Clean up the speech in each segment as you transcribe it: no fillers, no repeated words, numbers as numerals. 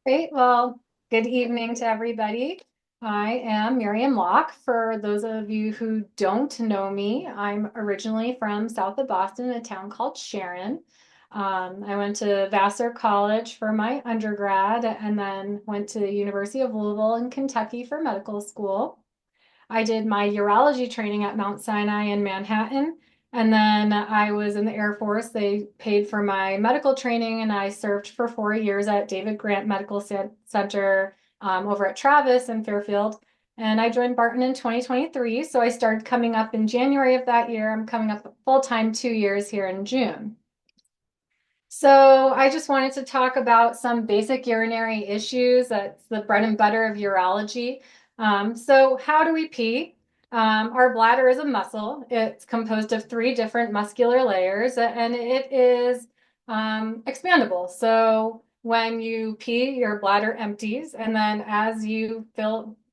Great. Well, good evening to everybody. I am Miriam Locke. For those of you who don't know me, I'm originally from south of Boston, a town called Sharon. I went to Vassar College for my undergrad and then went to the University of Louisville in Kentucky for medical school. I did my urology training at Mount Sinai in Manhattan. And then I was in the Air Force. They paid for my medical training, and I served for 4 years at David Grant Medical Center over at Travis and Fairfield. And I joined Barton in 2023. So I started coming up in January of that year. I'm coming up full time 2 years here in June. So I just wanted to talk about some basic urinary issues. That's the bread and butter of urology. So how do we pee? Our bladder is a muscle. It's composed of three different muscular layers, and it is expandable. So when you pee, your bladder empties, and then as you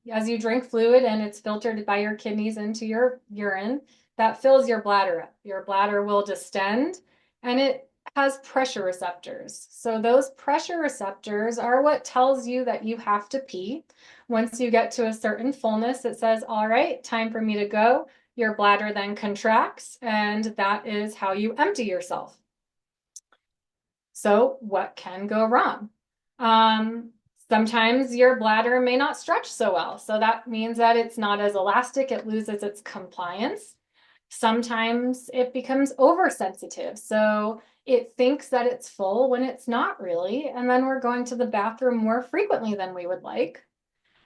drink fluid and it's filtered by your kidneys into your urine, that fills your bladder up. Your bladder will distend, and it has pressure receptors. So those pressure receptors are what tells you that you have to pee. Once you get to a certain fullness, it says, all right, time for me to go. Your bladder then contracts, and that is how you empty yourself. So what can go wrong? Um, Sometimes your bladder may not stretch so well. So that means that it's not as elastic, it loses its compliance. Sometimes it becomes oversensitive. So it thinks that it's full when it's not really. And then we're going to the bathroom more frequently than we would like.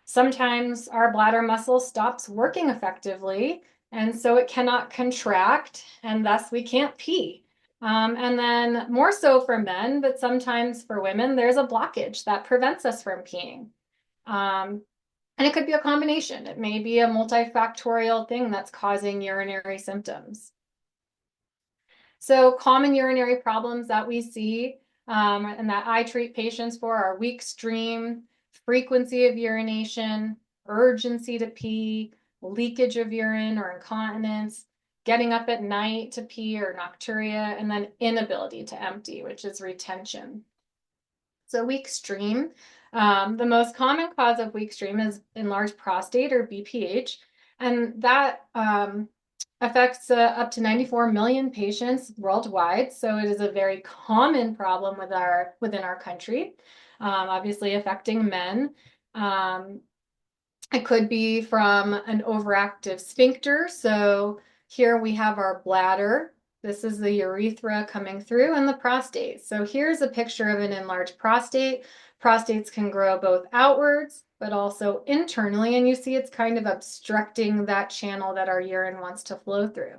Sometimes our bladder muscle stops working effectively, and so it cannot contract, and thus we can't pee. And then more so for men, but sometimes for women, there's a blockage that prevents us from peeing. Um, and it could be a combination. It may be a multifactorial thing that's causing urinary symptoms. So common urinary problems that we see and that I treat patients for are weak stream, frequency of urination, urgency to pee, leakage of urine or incontinence, getting up at night to pee or nocturia, and then inability to empty, which is retention. So weak stream, the most common cause of weak stream is enlarged prostate or BPH, and that affects up to 94 million patients worldwide. So it is a very common problem within our country, obviously affecting men. Um, it could be from an overactive sphincter. So here we have our bladder. This is the urethra coming through and the prostate. So here's a picture of an enlarged prostate. Prostates can grow both outwards, but also internally. And you see it's kind of obstructing that channel that our urine wants to flow through.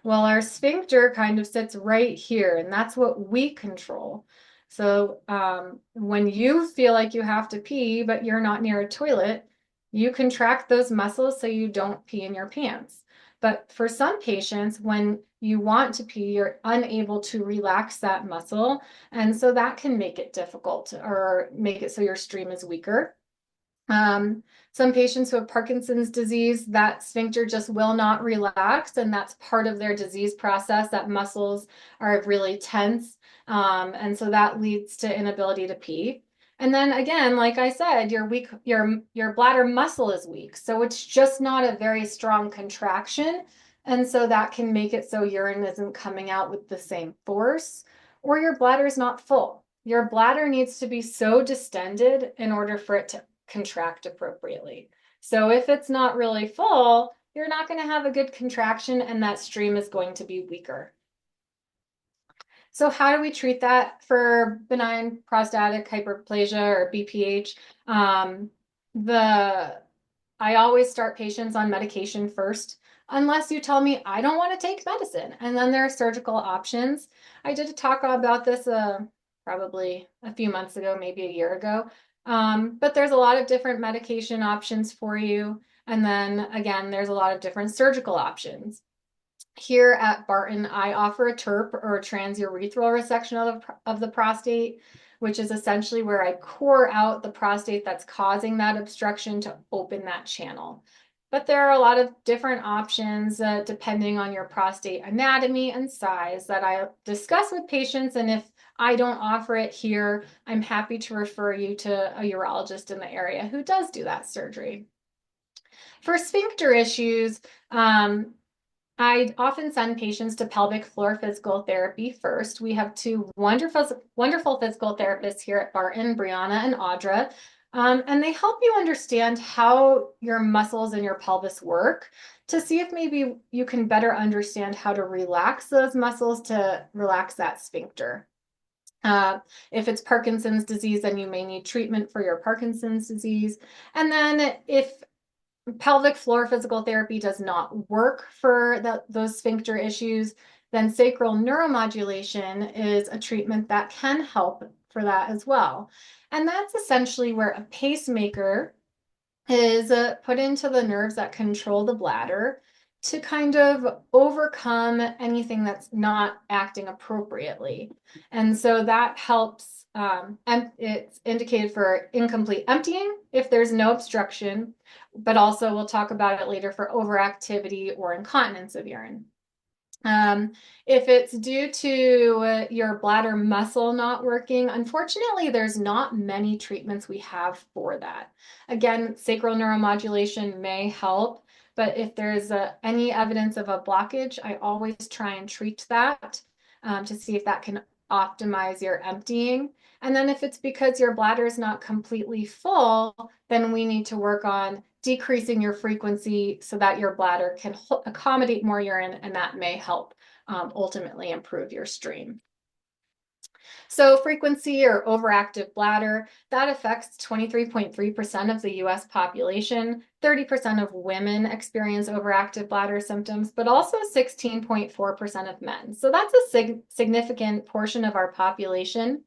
Well, our sphincter kind of sits right here, and that's what we control. So when you feel like you have to pee, but you're not near a toilet, you contract those muscles so you don't pee in your pants. But for some patients, when you want to pee, you're unable to relax that muscle. And so that can make it difficult or make it so your stream is weaker. Some patients who have Parkinson's disease, that sphincter just will not relax, and that's part of their disease process, that muscles are really tense. And so that leads to inability to pee. And then again, like I said, your bladder muscle is weak. So it's just not a very strong contraction. And so that can make it so urine isn't coming out with the same force, or your bladder is not full. Your bladder needs to be so distended in order for it to contract appropriately. So if it's not really full, you're not going to have a good contraction, and that stream is going to be weaker. So how do we treat that for benign prostatic hyperplasia or BPH? I always start patients on medication first, unless you tell me I don't want to take medicine. And then there are surgical options. I did a talk about this probably a few months ago, maybe a year ago. But there's a lot of different medication options for you. And then again, there's a lot of different surgical options. Here at Barton, I offer a TURP or a transurethral resection of the prostate, which is essentially where I core out the prostate that's causing that obstruction to open that channel. But there are a lot of different options depending on your prostate anatomy and size that I discuss with patients. And if I don't offer it here. I'm happy to refer you to a urologist in the area who does do that surgery. For sphincter issues, I often send patients to pelvic floor physical therapy first. We have two wonderful physical therapists here at Barton, Brianna and Audra, and they help you understand how your muscles and your pelvis work to see if maybe you can better understand how to relax those muscles to relax that sphincter. If it's Parkinson's disease, then you may need treatment for your Parkinson's disease. And then if pelvic floor physical therapy does not work for those sphincter issues, then sacral neuromodulation is a treatment that can help for that as well. And that's essentially where a pacemaker is put into the nerves that control the bladder to kind of overcome anything that's not acting appropriately. And so that helps, and it's indicated for incomplete emptying if there's no obstruction, but also we'll talk about it later for overactivity or incontinence of urine. If it's due to your bladder muscle not working, unfortunately, there's not many treatments we have for that. Again, sacral neuromodulation may help, but if there's any evidence of a blockage, I always try and treat that to see if that can optimize your emptying. And then if it's because your bladder is not completely full, then we need to work on decreasing your frequency so that your bladder can accommodate more urine, and that may help ultimately improve your stream. So frequency or overactive bladder, that affects 23.3% of the US population. 30% of women experience overactive bladder symptoms, but also 16.4% of men. So that's a significant portion of our population.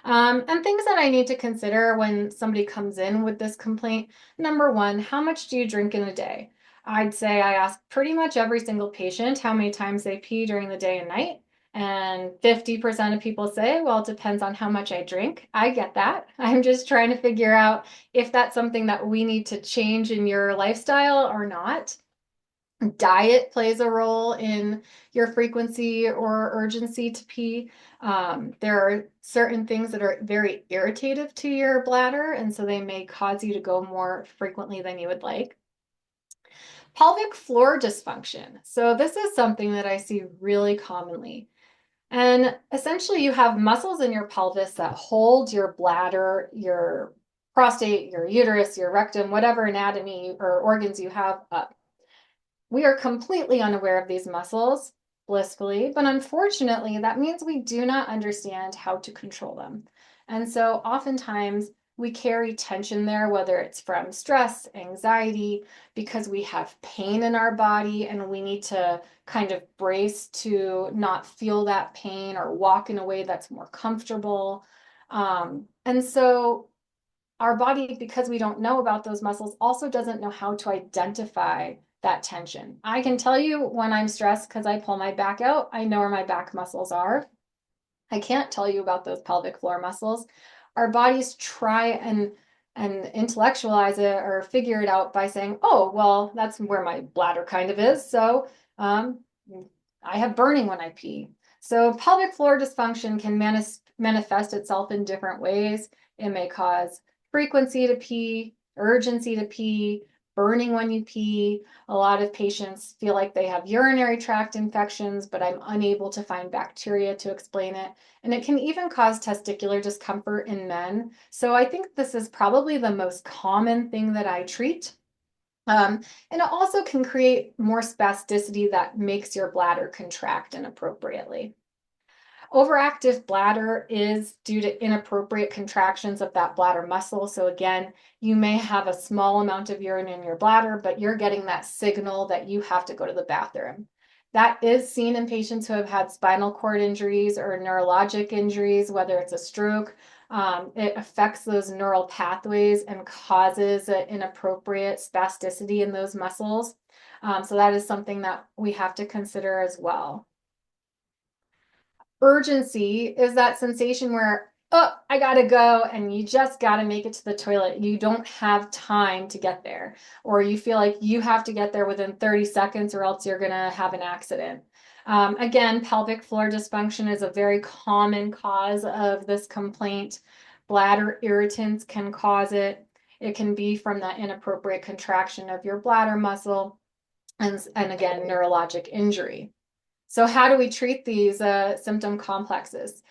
And things that I need to consider when somebody comes in with this complaint. Number one, how much do you drink in a day? I'd say I ask pretty much every single patient how many times they pee during the day and night. And 50% of people say, well, it depends on how much I drink. I get that. I'm just trying to figure out if that's something that we need to change in your lifestyle or not. Diet plays a role in your frequency or urgency to pee. There are certain things that are very irritative to your bladder, and so they may cause you to go more frequently than you would like. Pelvic floor dysfunction. So this is something that I see really commonly. And essentially you have muscles in your pelvis that hold your bladder, your prostate, your uterus, your rectum, whatever anatomy or organs you have up. We are completely unaware of these muscles, blissfully, but unfortunately, that means we do not understand how to control them. And so oftentimes we carry tension there, whether it's from stress, anxiety, because we have pain in our body and we need to kind of brace to not feel that pain or walk in a way that's more comfortable. And so our body, because we don't know about those muscles, also doesn't know how to identify that tension. I can tell you when I'm stressed because I pull my back out, I know where my back muscles are. I can't tell you about those pelvic floor muscles. Our bodies try and intellectualize it or figure it out by saying, oh, well, that's where my bladder kind of is. So I have burning when I pee. So pelvic floor dysfunction can manifest itself in different ways. It may cause frequency to pee, urgency to pee, burning when you pee. A lot of patients feel like they have urinary tract infections, but I'm unable to find bacteria to explain it. And it can even cause testicular discomfort in men. So I think this is probably the most common thing that I treat. And it also can create more spasticity that makes your bladder contract inappropriately. Overactive bladder is due to inappropriate contractions of that bladder muscle. So again, you may have a small amount of urine in your bladder, but you're getting that signal that you have to go to the bathroom. That is seen in patients who have had spinal cord injuries or neurologic injuries, whether it's a stroke. It affects those neural pathways and causes an inappropriate spasticity in those muscles. So that is something that we have to consider as well. Urgency is that sensation where, oh, I gotta go, and you just gotta make it to the toilet. You don't have time to get there, or you feel like you have to get there within 30 seconds or else you're gonna have an accident. Again, pelvic floor dysfunction is a very common cause of this complaint. Bladder irritants can cause it. It can be from that inappropriate contraction of your bladder muscle and again, neurologic injury. So how do we treat these symptom complexes?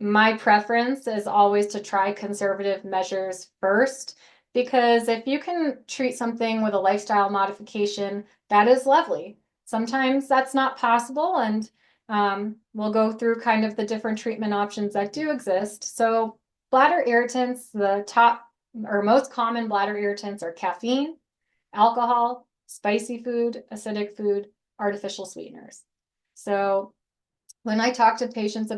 My preference is always to try conservative measures first, because if you can treat something with a lifestyle modification, that is lovely. Sometimes that's not possible, and we'll go through kind of the different treatment options that do exist. So bladder irritants, the top or most common bladder irritants are caffeine, alcohol, spicy food, acidic food, artificial sweeteners. So when I talk to patients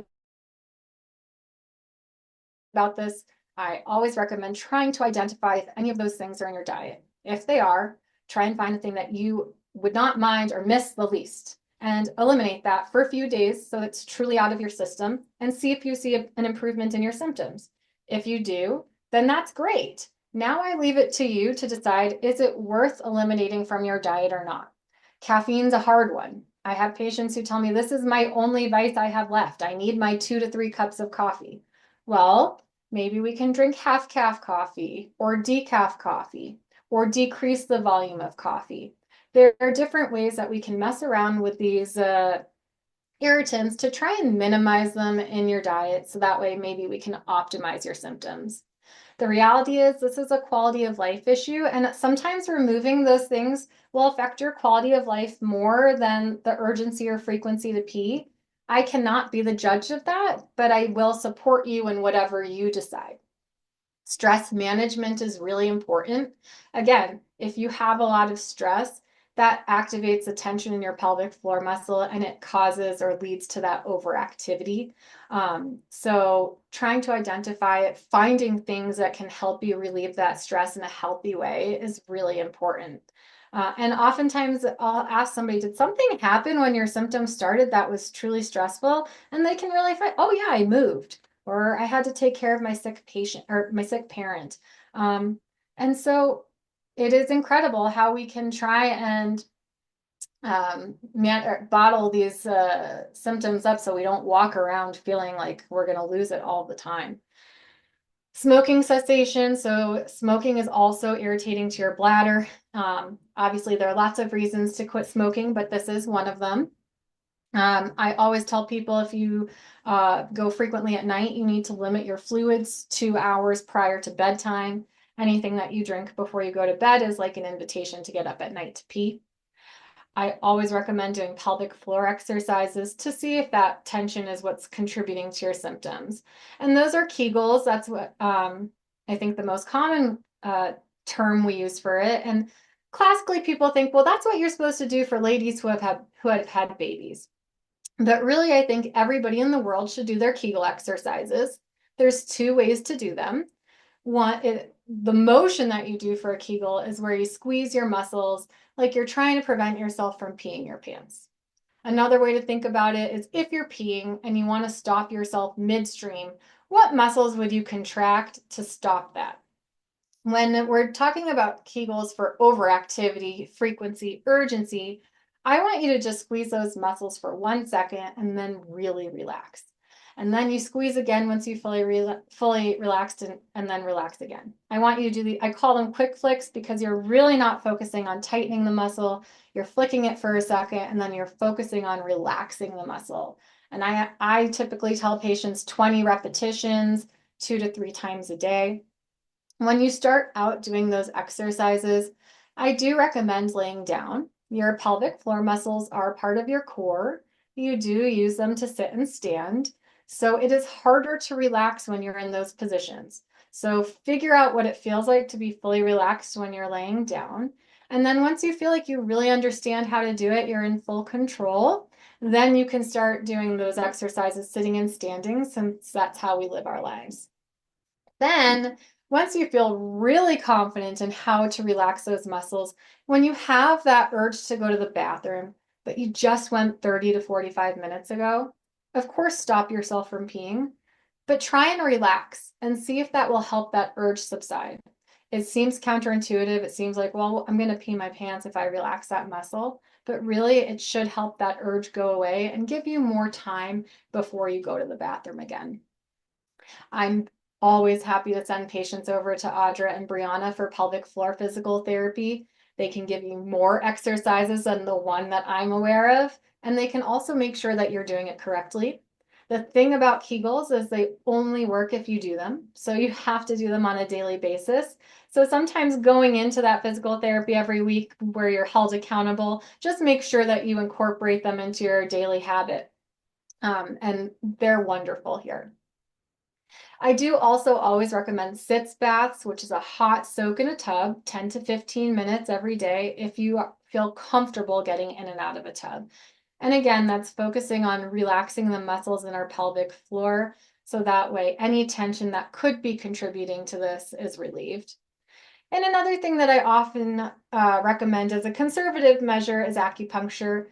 about this, I always recommend trying to identify if any of those things are in your diet. If they are, try and find a thing that you would not mind or miss the least and eliminate that for a few days so it's truly out of your system and see if you see an improvement in your symptoms. If you do, then that's great. Now I leave it to you to decide, is it worth eliminating from your diet or not? Caffeine's a hard one. I have patients who tell me this is my only vice I have left. I need my 2 to 3 cups of coffee. Well, maybe we can drink half calf coffee or decaf coffee or decrease the volume of coffee. There are different ways that we can mess around with these irritants to try and minimize them in your diet. So that way, maybe we can optimize your symptoms. The reality is this is a quality of life issue, and sometimes removing those things will affect your quality of life more than the urgency or frequency to pee. I cannot be the judge of that, but I will support you in whatever you decide. Stress management is really important. Again, if you have a lot of stress, that activates the tension in your pelvic floor muscle and it causes or leads to that overactivity. So trying to identify it, finding things that can help you relieve that stress in a healthy way is really important. And oftentimes I'll ask somebody, did something happen when your symptoms started that was truly stressful? And they can really find, oh yeah, I moved, or I had to take care of my sick patient or my sick parent. And so it is incredible how we can try and bottle these symptoms up so we don't walk around feeling like we're going to lose it all the time. Smoking cessation. So smoking is also irritating to your bladder. Obviously, there are lots of reasons to quit smoking, but this is one of them. I always tell people if you go frequently at night, you need to limit your fluids 2 hours prior to bedtime. Anything that you drink before you go to bed is like an invitation to get up at night to pee. I always recommend doing pelvic floor exercises to see if that tension is what's contributing to your symptoms. And those are Kegels. That's what I think the most common term we use for it. And classically, people think, well, that's what you're supposed to do for ladies who have had babies. But really, I think everybody in the world should do their Kegel exercises. There's 2 ways to do them. The motion that you do for a Kegel is where you squeeze your muscles like you're trying to prevent yourself from peeing your pants. Another way to think about it is if you're peeing and you want to stop yourself midstream, what muscles would you contract to stop that? When we're talking about Kegels for overactivity, frequency, urgency, I want you to just squeeze those muscles for 1 second and then really relax. And then you squeeze again once you fully relaxed and then relax again. I want you to do I call them quick flicks because you're really not focusing on tightening the muscle. You're flicking it for a second and then you're focusing on relaxing the muscle. And I typically tell patients 20 repetitions, 2 to 3 times a day. When you start out doing those exercises, I do recommend laying down. Your pelvic floor muscles are part of your core. You do use them to sit and stand. So it is harder to relax when you're in those positions. So figure out what it feels like to be fully relaxed when you're laying down. And then once you feel like you really understand how to do it, you're in full control, then you can start doing those exercises sitting and standing, since that's how we live our lives. Then once you feel really confident in how to relax those muscles, when you have that urge to go to the bathroom, but you just went 30 to 45 minutes ago, of course, stop yourself from peeing, but try and relax and see if that will help that urge subside. It seems counterintuitive. It seems like, well, I'm going to pee my pants if I relax that muscle. but really it should help that urge go away and give you more time before you go to the bathroom again. I'm always happy to send patients over to Audra and Brianna for pelvic floor physical therapy. They can give you more exercises than the one that I'm aware of, and they can also make sure that you're doing it correctly. The thing about Kegels is they only work if you do them. So you have to do them on a daily basis. So sometimes going into that physical therapy every week where you're held accountable, just make sure that you incorporate them into your daily habit. And they're wonderful here. I do also always recommend sitz baths, which is a hot soak in a tub, 10 to 15 minutes every day if you feel comfortable getting in and out of a tub. And again, that's focusing on relaxing the muscles in our pelvic floor so that way any tension that could be contributing to this is relieved. And another thing that I often recommend as a conservative measure is acupuncture.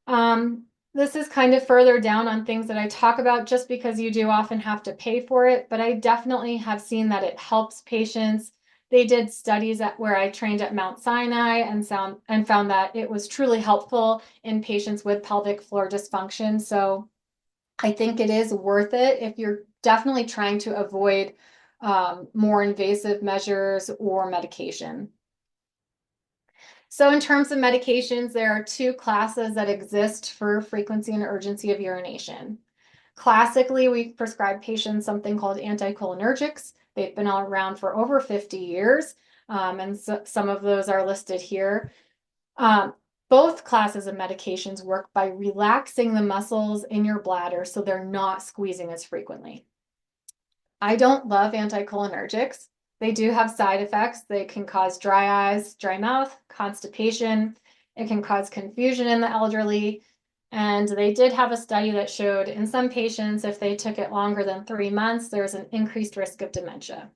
Um, this is kind of further down on things that I talk about just because you do often have to pay for it, but I definitely have seen that it helps patients. They did studies where I trained at Mount Sinai and found that it was truly helpful in patients with pelvic floor dysfunction. So I think it is worth it if you're definitely trying to avoid more invasive measures or medication. So in terms of medications, there are two classes that exist for frequency and urgency of urination. Classically, we prescribe patients something called anticholinergics. They've been around for over 50 years, and so some of those are listed here. Both classes of medications work by relaxing the muscles in your bladder so they're not squeezing as frequently. I don't love anticholinergics. They do have side effects. They can cause dry eyes, dry mouth, constipation. It can cause confusion in the elderly. And they did have a study that showed in some patients, if they took it longer than 3 months, there's an increased risk of dementia.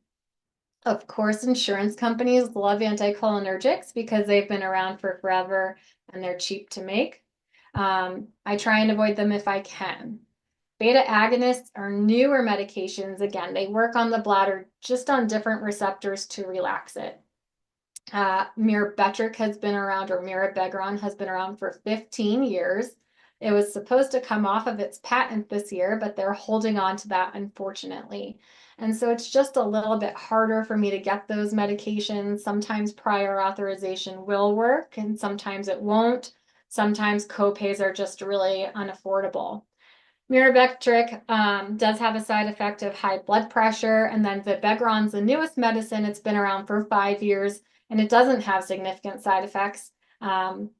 Of course, insurance companies love anticholinergics because they've been around for forever and they're cheap to make. I try and avoid them if I can. Beta agonists are newer medications. Again, they work on the bladder just on different receptors to relax it. Myrbetriq has been around, or mirabegron has been around for 15 years. It was supposed to come off of its patent this year, but they're holding on to that, unfortunately. And so it's just a little bit harder for me to get those medications. Sometimes prior authorization will work, and sometimes it won't. Sometimes copays are just really unaffordable. Myrbetriq does have a side effect of high blood pressure, and then Vibegron's the newest medicine. It's been around for 5 years, and it doesn't have significant side effects.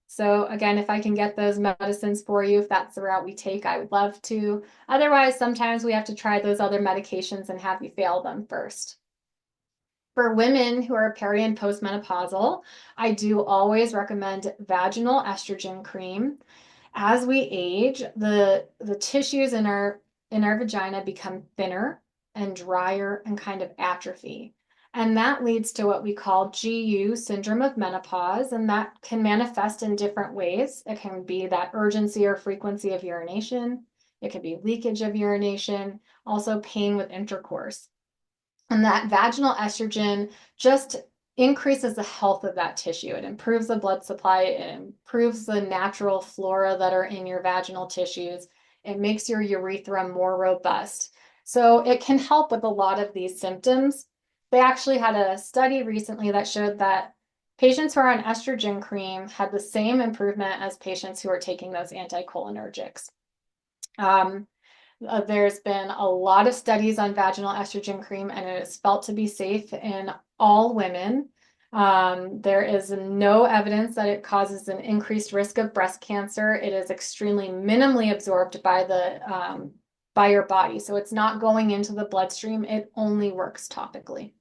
So again, if I can get those medicines for you, if that's the route we take, I would love to. Otherwise, sometimes we have to try those other medications and have you fail them first. For women who are peri and postmenopausal, I do always recommend vaginal estrogen cream. As we age, the tissues in our vagina become thinner and drier and kind of atrophy. And that leads to what we call GU, syndrome of menopause, and that can manifest in different ways. It can be that urgency or frequency of urination. It could be leakage of urination, also pain with intercourse. And that vaginal estrogen just increases the health of that tissue. It improves the blood supply, it improves the natural flora that are in your vaginal tissues. It makes your urethra more robust. So it can help with a lot of these symptoms. They actually had a study recently that showed that patients who are on estrogen cream had the same improvement as patients who are taking those anticholinergics. There's been a lot of studies on vaginal estrogen cream, and it is felt to be safe in all women. There is no evidence that it causes an increased risk of breast cancer. It is extremely minimally absorbed by your body, so it's not going into the bloodstream. It only works topically.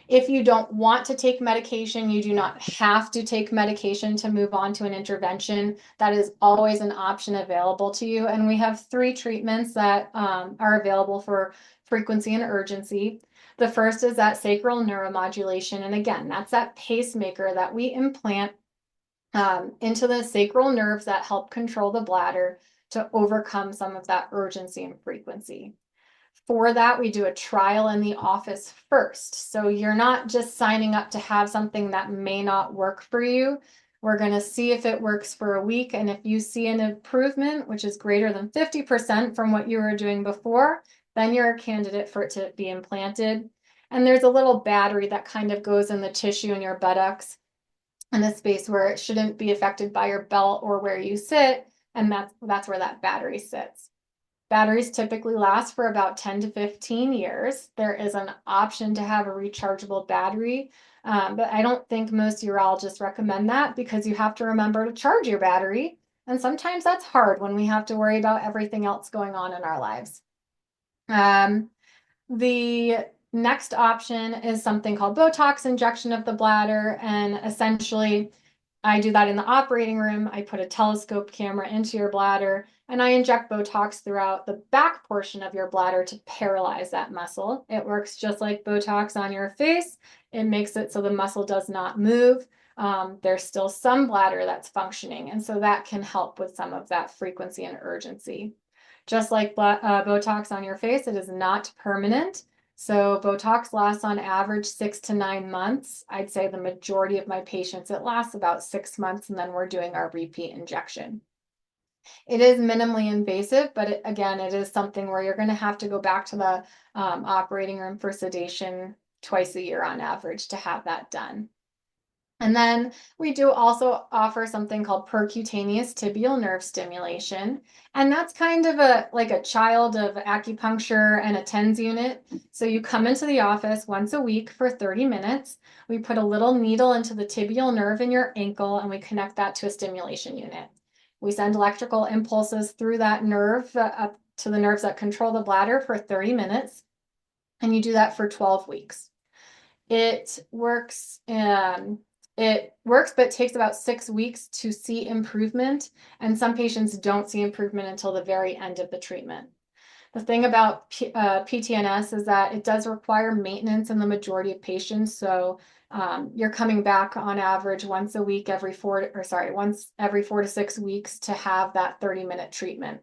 If you don't want to take medication, you do not have to take medication to move on to an intervention. That is always an option available to you. And we have 3 treatments that are available for frequency and urgency. The first is that sacral neuromodulation. And again, that's that pacemaker that we implant into the sacral nerves that help control the bladder to overcome some of that urgency and frequency. For that, we do a trial in the office first. So you're not just signing up to have something that may not work for you. We're going to see if it works for a week. And if you see an improvement, which is greater than 50% from what you were doing before, then you're a candidate for it to be implanted. And there's a little battery that kind of goes in the tissue in your buttocks in a space where it shouldn't be affected by your belt or where you sit. And that's where that battery sits. Batteries typically last for about 10 to 15 years. There is an option to have a rechargeable battery, but I don't think most urologists recommend that because you have to remember to charge your battery. And sometimes that's hard when we have to worry about everything else going on in our lives. The next option is something called Botox injection of the bladder. And essentially, I do that in the operating room. I put a telescope camera into your bladder and I inject Botox throughout the back portion of your bladder to paralyze that muscle. It works just like Botox on your face. It makes it so the muscle does not move. There's still some bladder that's functioning, and so that can help with some of that frequency and urgency. Just like Botox on your face, it is not permanent. So Botox lasts on average 6 to 9 months. I'd say the majority of my patients, it lasts about 6 months, and then we're doing our repeat injection. It is minimally invasive, but again, it is something where you're going to have to go back to the operating room for sedation twice a year on average to have that done. And then we do also offer something called percutaneous tibial nerve stimulation. And that's kind of like a child of acupuncture and a TENS unit. So you come into the office once a week for 30 minutes. We put a little needle into the tibial nerve in your ankle and we connect that to a stimulation unit. We send electrical impulses through that nerve up to the nerves that control the bladder for 30 minutes. And you do that for 12 weeks. It works, but it takes about 6 weeks to see improvement. And some patients don't see improvement until the very end of the treatment. The thing about PTNS is that it does require maintenance in the majority of patients. So you're coming back on average once a week, once every 4 to 6 weeks to have that 30-minute treatment.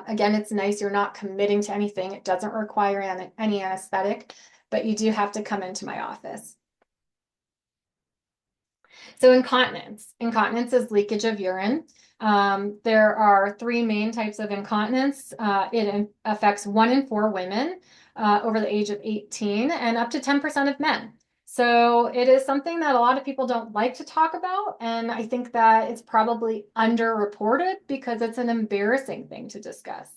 Again, it's nice. You're not committing to anything. It doesn't require any anesthetic, but you do have to come into my office. So incontinence. Incontinence is leakage of urine. There are 3 main types of incontinence. It affects 1 in 4 women over the age of 18 and up to 10% of men. So it is something that a lot of people don't like to talk about. And I think that it's probably underreported because it's an embarrassing thing to discuss.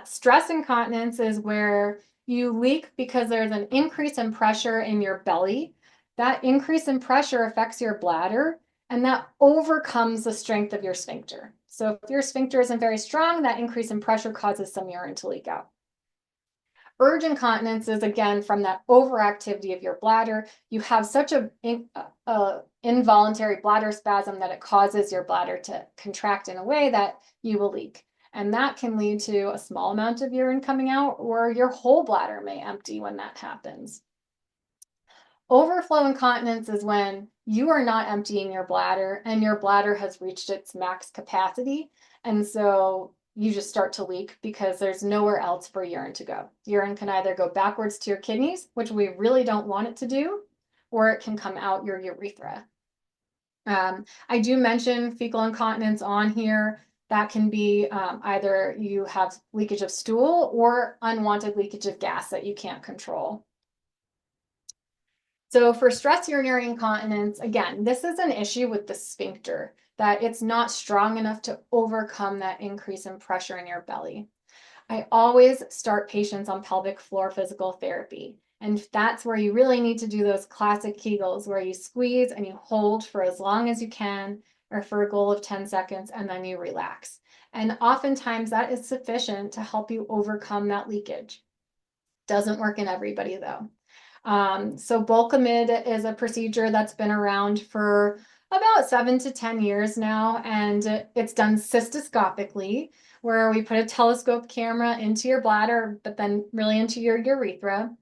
Stress incontinence is where you leak because there's an increase in pressure in your belly. That increase in pressure affects your bladder, and that overcomes the strength of your sphincter. So if your sphincter isn't very strong, that increase in pressure causes some urine to leak out. Urge incontinence is, again, from that overactivity of your bladder. You have such an involuntary bladder spasm that it causes your bladder to contract in a way that you will leak. And that can lead to a small amount of urine coming out, or your whole bladder may empty when that happens. Overflow incontinence is when you are not emptying your bladder and your bladder has reached its max capacity. And so you just start to leak because there's nowhere else for urine to go. Urine can either go backwards to your kidneys, which we really don't want it to do, or it can come out your urethra. I do mention fecal incontinence on here. That can be either you have leakage of stool or unwanted leakage of gas that you can't control. So for stress urinary incontinence, again, this is an issue with the sphincter, that it's not strong enough to overcome that increase in pressure in your belly. I always start patients on pelvic floor physical therapy. And that's where you really need to do those classic Kegels where you squeeze and you hold for as long as you can, or for a goal of 10 seconds, and then you relax. And oftentimes that is sufficient to help you overcome that leakage. Doesn't work in everybody though. So Bulkamid is a procedure that's been around for about 7 to 10 years now, and it's done cystoscopically, where we put a telescope camera into your bladder, but then really into your urethra.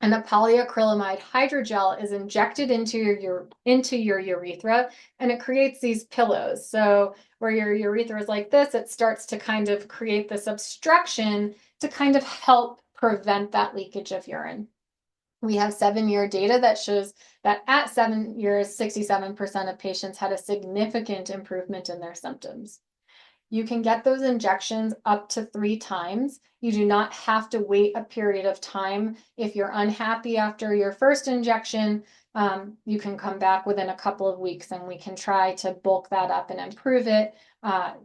And a polyacrylamide hydrogel is injected into your urethra, and it creates these pillows. So where your urethra is like this, it starts to kind of create this obstruction to kind of help prevent that leakage of urine. We have 7-year data that shows that at 7 years, 67% of patients had a significant improvement in their symptoms. You can get those injections up to 3 times. You do not have to wait a period of time. If you're unhappy after your first injection, you can come back within a couple of weeks and we can try to bulk that up and improve it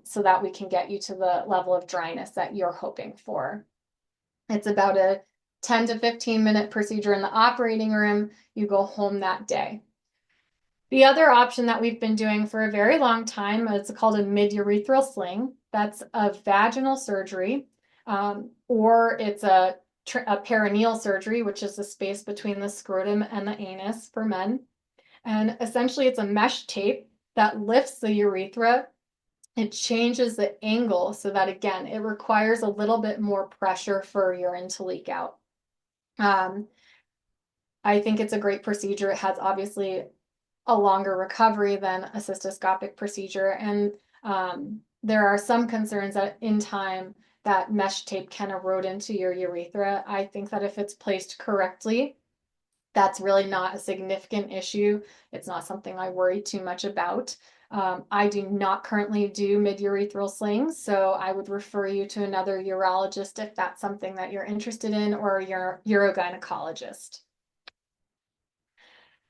so that we can get you to the level of dryness that you're hoping for. It's about a 10 to 15-minute procedure in the operating room. You go home that day. The other option that we've been doing for a very long time is called a mid-urethral sling. That's a vaginal surgery, or it's a perineal surgery, which is the space between the scrotum and the anus for men. And essentially, it's a mesh tape that lifts the urethra. It changes the angle so that, again, it requires a little bit more pressure for urine to leak out. I think it's a great procedure. It has obviously a longer recovery than a cystoscopic procedure. And there are some concerns that in time that mesh tape can erode into your urethra. I think that if it's placed correctly, that's really not a significant issue. It's not something I worry too much about. I do not currently do mid-urethral slings, so I would refer you to another urologist if that's something that you're interested in, or your urogynecologist.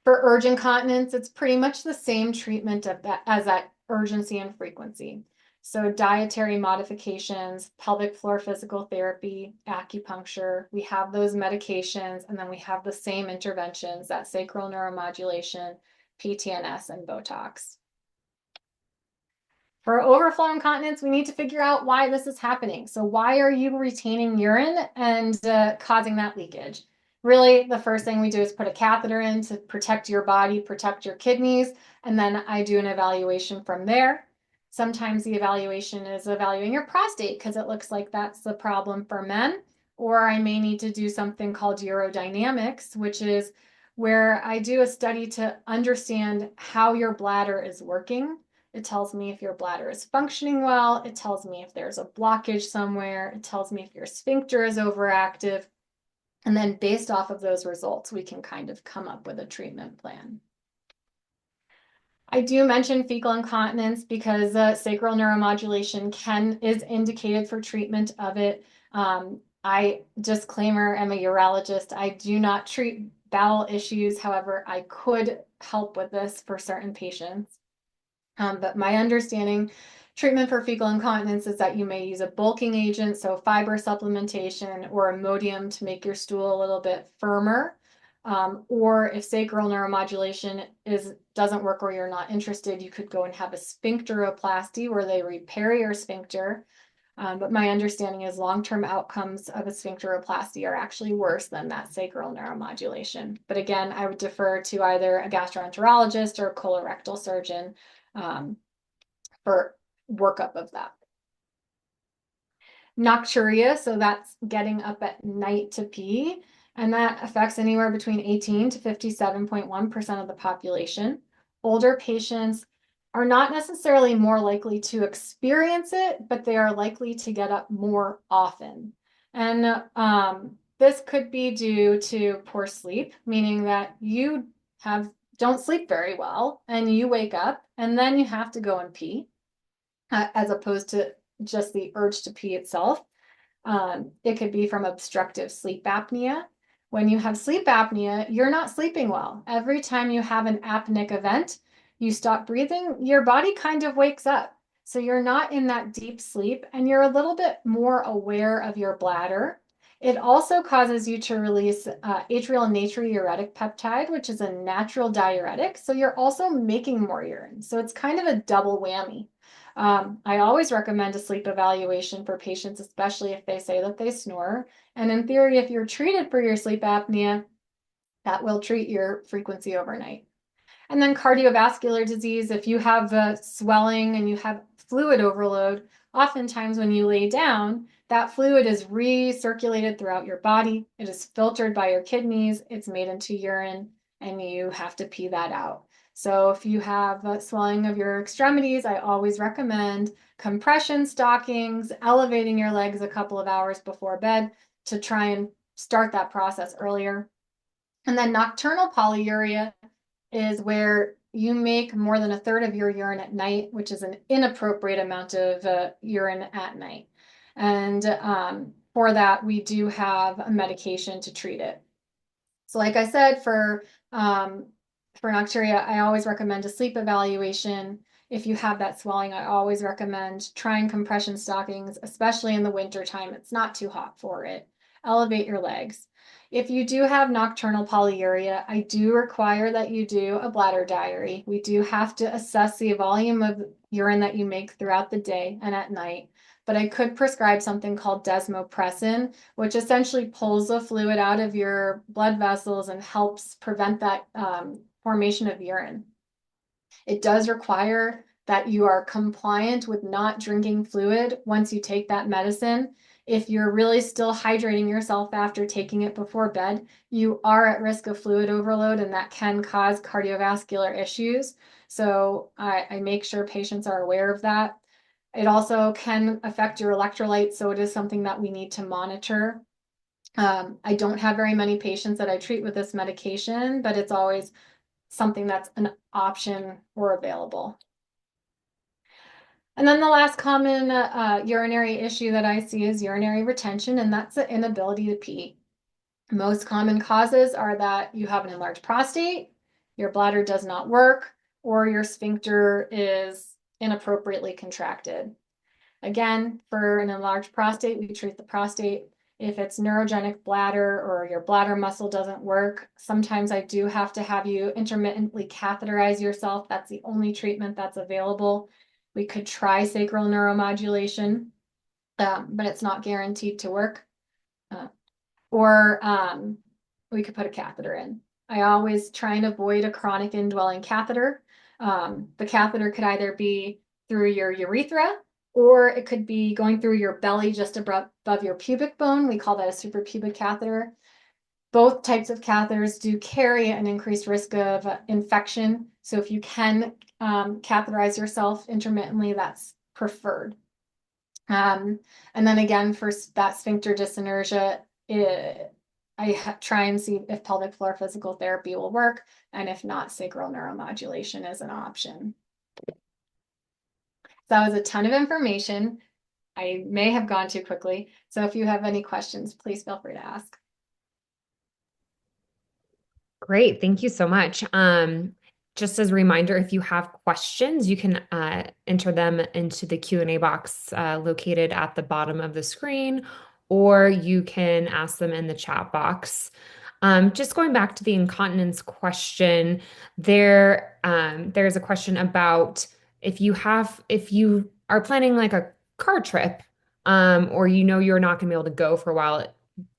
For urge incontinence, it's pretty much the same treatment as that urgency and frequency. So dietary modifications, pelvic floor physical therapy, acupuncture, we have those medications, and then we have the same interventions, that sacral neuromodulation, PTNS, and Botox. For overflow incontinence, we need to figure out why this is happening. So why are you retaining urine and causing that leakage? Really, the first thing we do is put a catheter in to protect your body, protect your kidneys, and then I do an evaluation from there. Sometimes the evaluation is evaluating your prostate because it looks like that's the problem for men. Or I may need to do something called urodynamics, which is where I do a study to understand how your bladder is working. It tells me if your bladder is functioning well. It tells me if there's a blockage somewhere. It tells me if your sphincter is overactive. And then based off of those results, we can kind of come up with a treatment plan. I do mention fecal incontinence because sacral neuromodulation is indicated for treatment of it. Disclaimer, I'm a urologist. I do not treat bowel issues. However, I could help with this for certain patients. But my understanding, treatment for fecal incontinence is that you may use a bulking agent, so fiber supplementation or Imodium to make your stool a little bit firmer. Or if sacral neuromodulation doesn't work or you're not interested, you could go and have a sphincteroplasty where they repair your sphincter. But my understanding is long-term outcomes of a sphincteroplasty are actually worse than that sacral neuromodulation. But again, I would defer to either a gastroenterologist or a colorectal surgeon for workup of that. Nocturia, so that's getting up at night to pee, and that affects anywhere between 18 to 57.1% of the population. Older patients are not necessarily more likely to experience it, but they are likely to get up more often. And this could be due to poor sleep, meaning that you don't sleep very well and you wake up and then you have to go and pee, as opposed to just the urge to pee itself. It could be from obstructive sleep apnea. When you have sleep apnea, you're not sleeping well. Every time you have an apneic event, you stop breathing, your body kind of wakes up. So you're not in that deep sleep and you're a little bit more aware of your bladder. It also causes you to release atrial natriuretic peptide, which is a natural diuretic. So you're also making more urine. So it's kind of a double whammy. I always recommend a sleep evaluation for patients, especially if they say that they snore. And in theory, if you're treated for your sleep apnea, that will treat your frequency overnight. And then cardiovascular disease, if you have swelling and you have fluid overload, oftentimes when you lay down, that fluid is recirculated throughout your body. It is filtered by your kidneys, it's made into urine, and you have to pee that out. So if you have swelling of your extremities, I always recommend compression stockings, elevating your legs a couple of hours before bed to try and start that process earlier. And then nocturnal polyuria is where you make more than a third of your urine at night, which is an inappropriate amount of urine at night. And for that, we do have a medication to treat it. So like I said, for nocturia, I always recommend a sleep evaluation. If you have that swelling, I always recommend trying compression stockings, especially in the winter time. It's not too hot for it. Elevate your legs. If you do have nocturnal polyuria, I do require that you do a bladder diary. We do have to assess the volume of urine that you make throughout the day and at night. But I could prescribe something called desmopressin, which essentially pulls the fluid out of your blood vessels and helps prevent that formation of urine. It does require that you are compliant with not drinking fluid once you take that medicine. If you're really still hydrating yourself after taking it before bed, you are at risk of fluid overload, and that can cause cardiovascular issues. So I make sure patients are aware of that. It also can affect your electrolytes, so it is something that we need to monitor. I don't have very many patients that I treat with this medication, but it's always something that's an option or available. And then the last common urinary issue that I see is urinary retention, and that's the inability to pee. Most common causes are that you have an enlarged prostate, your bladder does not work, or your sphincter is inappropriately contracted. Again, for an enlarged prostate, we treat the prostate. If it's neurogenic bladder or your bladder muscle doesn't work, sometimes I do have to have you intermittently catheterize yourself. That's the only treatment that's available. We could try sacral neuromodulation, but it's not guaranteed to work. Or we could put a catheter in. I always try and avoid a chronic indwelling catheter. The catheter could either be through your urethra, or it could be going through your belly just above your pubic bone. We call that a suprapubic catheter. Both types of catheters do carry an increased risk of infection. So if you can catheterize yourself intermittently, that's preferred. And then again, for that sphincter dyssynergia, I try and see if pelvic floor physical therapy will work, and if not, sacral neuromodulation is an option. That was a ton of information. I may have gone too quickly. So if you have any questions, please feel free to ask. Great. Thank you so much. Just as a reminder, if you have questions, you can enter them into the Q&A box located at the bottom of the screen, or you can ask them in the chat box. Just going back to the incontinence question, there's a question about if you are planning like a car trip, or you're not going to be able to go for a while,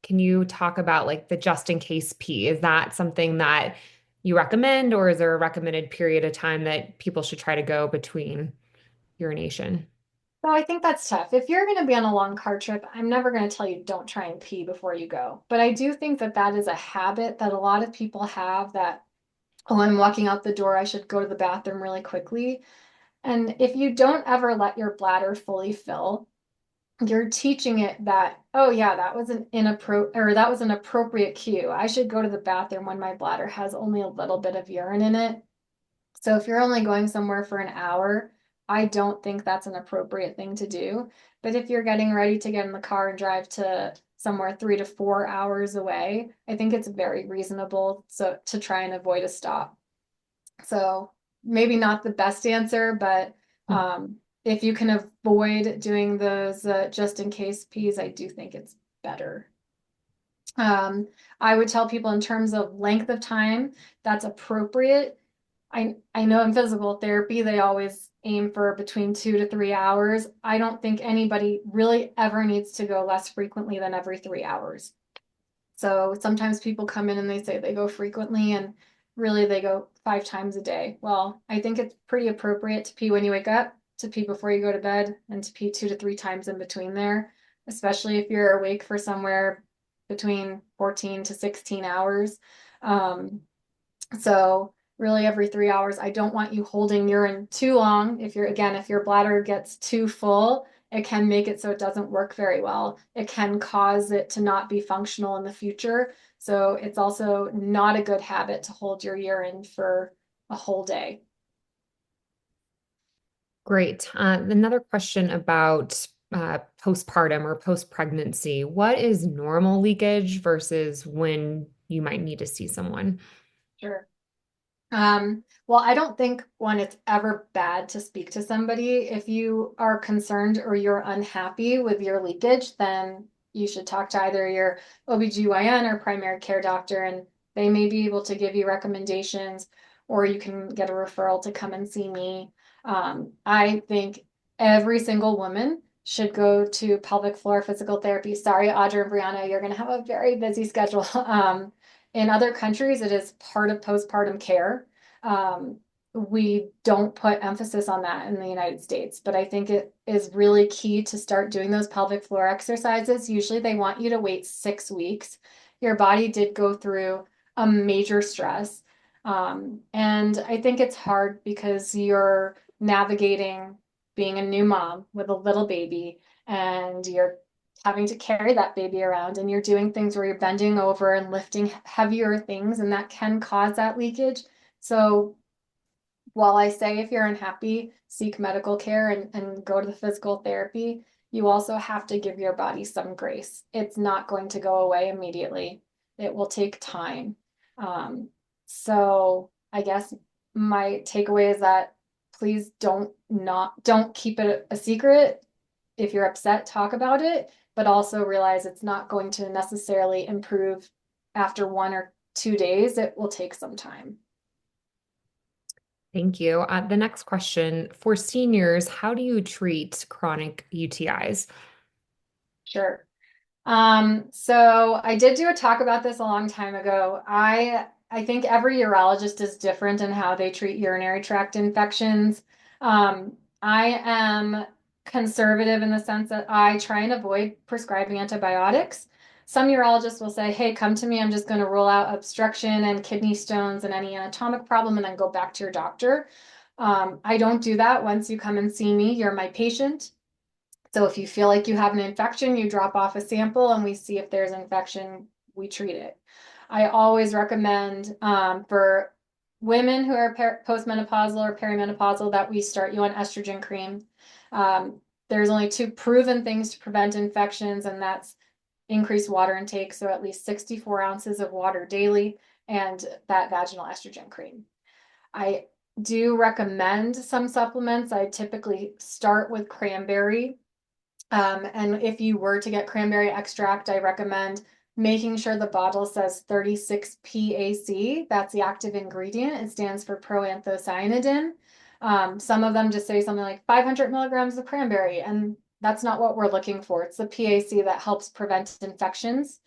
can you talk about like the just in case pee? Is that something that you recommend, or is there a recommended period of time that people should try to go between urination? So I think that's tough. If you're going to be on a long car trip, I'm never going to tell you don't try and pee before you go. But I do think that that is a habit that a lot of people have, that, oh, I'm walking out the door, I should go to the bathroom really quickly. And if you don't ever let your bladder fully fill, you're teaching it that, oh yeah, that was an appropriate cue. I should go to the bathroom when my bladder has only a little bit of urine in it. So if you're only going somewhere for an hour, I don't think that's an appropriate thing to do. But if you're getting ready to get in the car and drive to somewhere 3 to 4 hours away, I think it's very reasonable to try and avoid a stop. So maybe not the best answer, but if you can avoid doing those just in case pees, I do think it's better. I would tell people in terms of length of time that's appropriate. I know in physical therapy, they always aim for between 2 to 3 hours. I don't think anybody really ever needs to go less frequently than every 3 hours. So sometimes people come in and they say they go frequently, and really they go 5 times a day. Well, I think it's pretty appropriate to pee when you wake up, to pee before you go to bed, and to pee 2 to 3 times in between there, especially if you're awake for somewhere between 14 to 16 hours. So really every 3 hours, I don't want you holding urine too long. If your bladder gets too full It can make it so it doesn't work very well. It can cause it to not be functional in the future. So it's also not a good habit to hold your urine for a whole day. Great. Another question about postpartum or post-pregnancy. What is normal leakage versus when you might need to see someone? Sure. Well, I don't think when it's ever bad to speak to somebody. If you are concerned or you're unhappy with your leakage, then you should talk to either your OBGYN or primary care doctor, and they may be able to give you recommendations, or you can get a referral to come and see me. I think every single woman should go to pelvic floor physical therapy. Sorry, Audra and Brianna, you're going to have a very busy schedule. In other countries, it is part of postpartum care. Um, we don't put emphasis on that in the United States, but I think it is really key to start doing those pelvic floor exercises. Usually they want you to wait 6 weeks. Your body did go through a major stress. And I think it's hard because you're navigating being a new mom with a little baby, and you're having to carry that baby around, and you're doing things where you're bending over and lifting heavier things, and that can cause that leakage. So while I say if you're unhappy, seek medical care and go to the physical therapy, you also have to give your body some grace. It's not going to go away immediately. It will take time. Um, so I guess my takeaway is that please don't keep it a secret. If you're upset, talk about it, but also realize it's not going to necessarily improve after 1 or 2 days. It will take some time. Thank you. The next question for seniors, how do you treat chronic UTIs? Sure. So I did do a talk about this a long time ago. I think every urologist is different in how they treat urinary tract infections. I am conservative in the sense that I try and avoid prescribing antibiotics. Some urologists will say, "Hey, come to me. I'm just going to rule out obstruction and kidney stones and any anatomic problem, and then go back to your doctor." I don't do that. Once you come and see me, you're my patient. So if you feel like you have an infection, you drop off a sample and we see if there's infection, we treat it. I always recommend for women who are postmenopausal or perimenopausal that we start you on estrogen cream. Um, there's only two proven things to prevent infections, and that's increased water intake, so at least 64 ounces of water daily, and that vaginal estrogen cream. I do recommend some supplements. I typically start with cranberry, and if you were to get cranberry extract, I recommend making sure the bottle says 36 PAC. That's the active ingredient. It stands for proanthocyanidin. Some of them just say something like 500 milligrams of cranberry, and that's not what we're looking for. It's the PAC that helps prevent infections.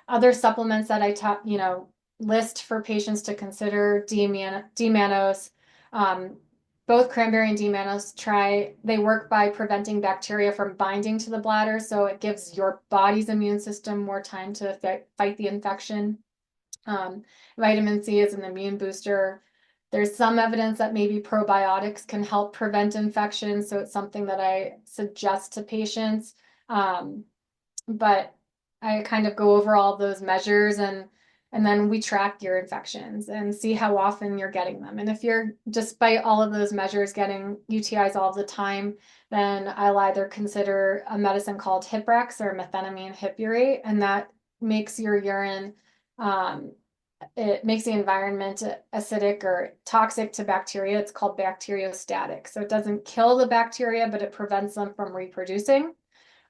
Other supplements that list for patients to consider: D-mannose. Um, both cranberry and D-mannose they work by preventing bacteria from binding to the bladder, so it gives your body's immune system more time to fight the infection. Vitamin C is an immune booster. There's some evidence that maybe probiotics can help prevent infection, so it's something that I suggest to patients. But I kind of go over all those measures, and then we track your infections and see how often you're getting them. And if you're, despite all of those measures, getting UTIs all the time, then I'll either consider a medicine called Hiprex or methenamine hippurate, and that makes your urine, it makes the environment acidic or toxic to bacteria. It's called bacteriostatic. So it doesn't kill the bacteria, but it prevents them from reproducing.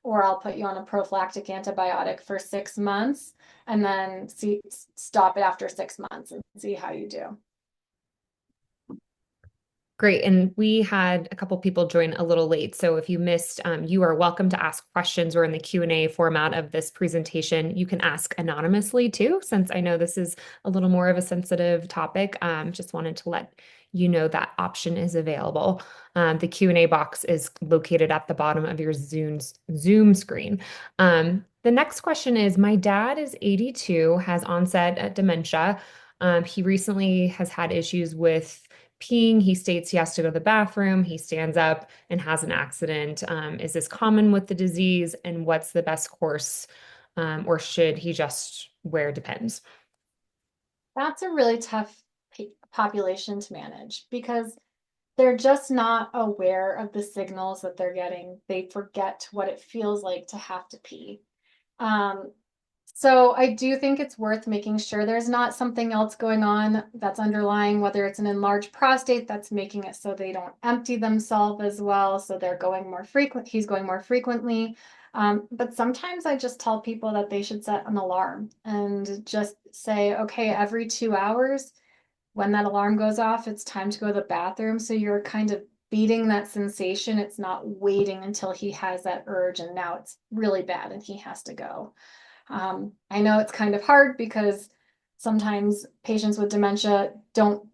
Or I'll put you on a prophylactic antibiotic for 6 months and then stop it after 6 months and see how you do. Great. And we had a couple people join a little late. So if you missed, you are welcome to ask questions, or in the Q&A format of this presentation. You can ask anonymously too, since I know this is a little more of a sensitive topic. Just wanted to let you know that option is available. The Q&A box is located at the bottom of your Zoom screen. The next question is, my dad is 82, has onset dementia. He recently has had issues with peeing. He states he has to go to the bathroom. He stands up and has an accident. Is this common with the disease? And what's the best course? Or should he just wear Depends? That's a really tough population to manage because they're just not aware of the signals that they're getting. They forget what it feels like to have to pee. Um, so I do think it's worth making sure there's not something else going on that's underlying, whether it's an enlarged prostate that's making it so they don't empty themselves as well. So they're going more frequent. He's going more frequently. But sometimes I just tell people that they should set an alarm and just say, okay, every 2 hours, when that alarm goes off, it's time to go to the bathroom. So you're kind of beating that sensation. It's not waiting until he has that urge and now it's really bad and he has to go. I know it's kind of hard because sometimes patients with dementia don't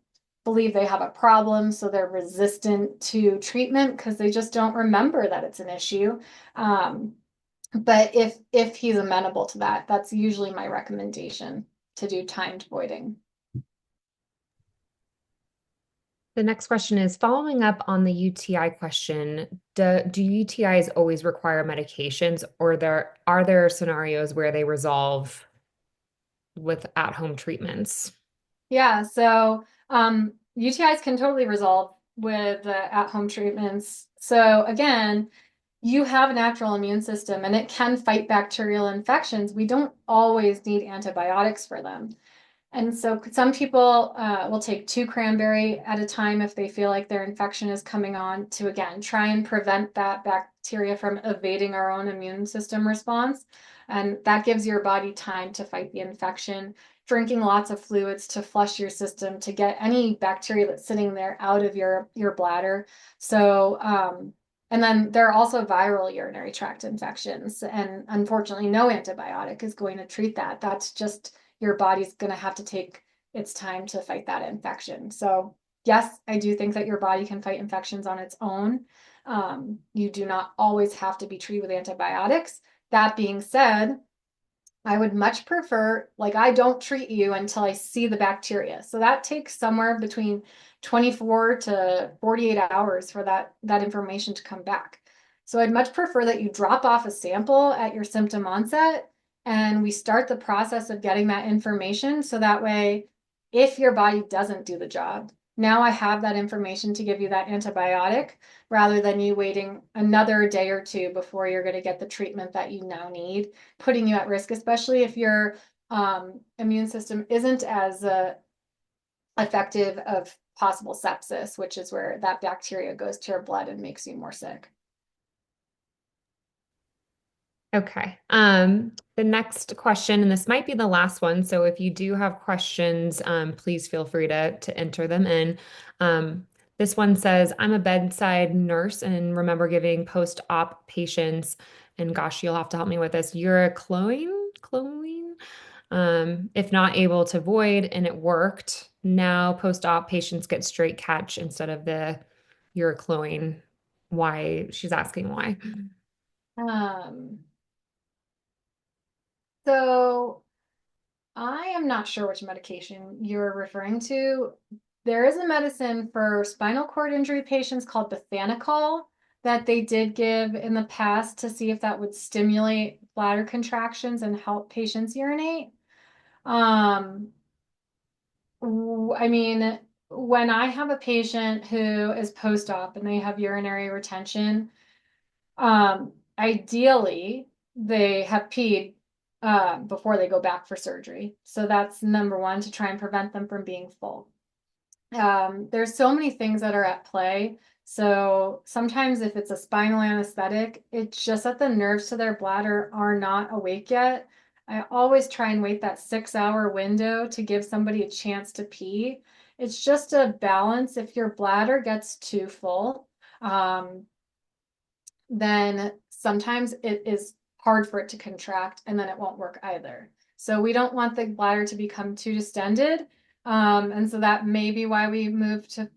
believe they have a problem, so they're resistant to treatment because they just don't remember that it's an issue. But if he's amenable to that, that's usually my recommendation to do timed voiding. The next question is following up on the UTI question. Do UTIs always require medications, or are there scenarios where they resolve with at-home treatments? Yeah, so UTIs can totally resolve with at-home treatments. So again, you have a natural immune system and it can fight bacterial infections. We don't always need antibiotics for them. And so some people will take 2 cranberry at a time if they feel like their infection is coming on to, again, try and prevent that bacteria from evading our own immune system response. And that gives your body time to fight the infection. Drinking lots of fluids to flush your system to get any bacteria that's sitting there out of your bladder. So, and then there are also viral urinary tract infections. And unfortunately, no antibiotic is going to treat that. That's just your body's going to have to take its time to fight that infection. So, yes, I do think that your body can fight infections on its own. You do not always have to be treated with antibiotics. That being said, I would much prefer, like, I don't treat you until I see the bacteria. So that takes somewhere between 24 to 48 hours for that information to come back. So I'd much prefer that you drop off a sample at your symptom onset and we start the process of getting that information. So that way, if your body doesn't do the job, now I have that information to give you that antibiotic rather than you waiting another day or two before you're going to get the treatment that you now need, putting you at risk, especially if your immune system isn't as effective of possible sepsis, which is where that bacteria goes to your blood and makes you more sick. Okay. The next question, and this might be the last one, so if you do have questions, please feel free to enter them in. This one says, I'm a bedside nurse and remember giving post-op patients, and gosh, you'll have to help me with this, chlorine, if not able to void, and it worked. Now post-op patients get straight catch instead of the urochlorine. Why? She's asking why. Um, so I am not sure which medication you're referring to. There is a medicine for spinal cord injury patients called Bethanechol that they did give in the past to see if that would stimulate bladder contractions and help patients urinate. Um, I mean, when I have a patient who is post-op and they have urinary retention, ideally they have peed before they go back for surgery. So that's number one to try and prevent them from being full. There's so many things that are at play. So sometimes if it's a spinal anesthetic, it's just that the nerves to their bladder are not awake yet. I always try and wait that 6 hour window to give somebody a chance to pee. It's just a balance. If your bladder gets too full, then sometimes it is hard for it to contract and then it won't work either. So we don't want the bladder to become too distended. And so that may be why we moved to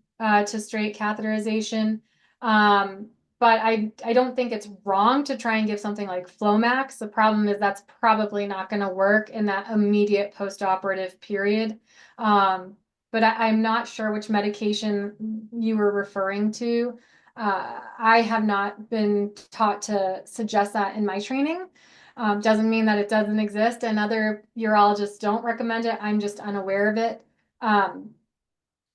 straight catheterization. But I don't think it's wrong to try and give something like Flomax. The problem is that's probably not going to work in that immediate post-operative period. but I'm not sure which medication you were referring to. I have not been taught to suggest that in my training. Doesn't mean that it doesn't exist, and other urologists don't recommend it. I'm just unaware of it. Um,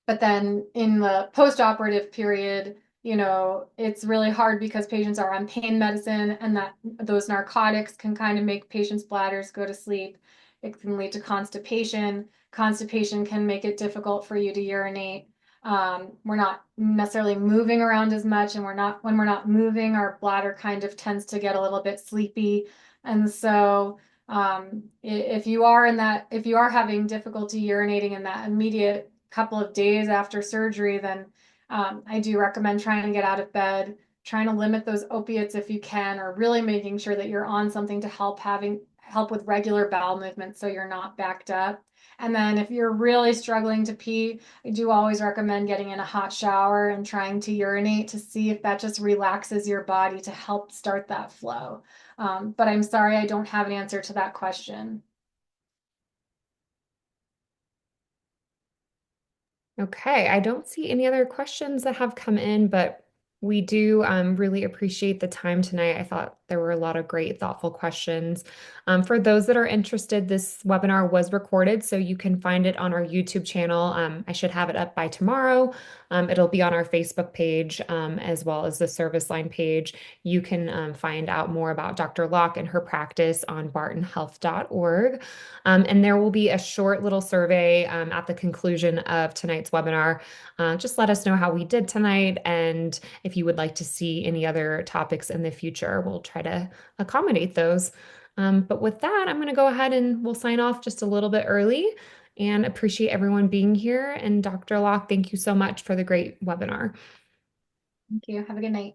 but then in the post-operative period, it's really hard because patients are on pain medicine, and that those narcotics can kind of make patients' bladders go to sleep. It can lead to constipation. Constipation can make it difficult for you to urinate. We're not necessarily moving around as much, and when we're not moving, our bladder kind of tends to get a little bit sleepy. And so if you are if you are having difficulty urinating in that immediate couple of days after surgery, then I do recommend trying to get out of bed, trying to limit those opiates if you can, or really making sure that you're on something to help with regular bowel movement so you're not backed up. And then if you're really struggling to pee, I do always recommend getting in a hot shower and trying to urinate to see if that just relaxes your body to help start that flow. But I'm sorry, I don't have an answer to that question. Okay, I don't see any other questions that have come in, but we do really appreciate the time tonight. I thought there were a lot of great, thoughtful questions. For those that are interested, this webinar was recorded, so you can find it on our YouTube channel. I should have it up by tomorrow. It'll be on our Facebook page as well as the service line page. You can find out more about Dr. Locke and her practice on bartonhealth.org. And there will be a short little survey at the conclusion of tonight's webinar. Just let us know how we did tonight, and if you would like to see any other topics in the future, we'll try to accommodate those. But with that, I'm going to go ahead and we'll sign off just a little bit early and appreciate everyone being here. And Dr. Locke, thank you so much for the great webinar. Thank you. Have a good night.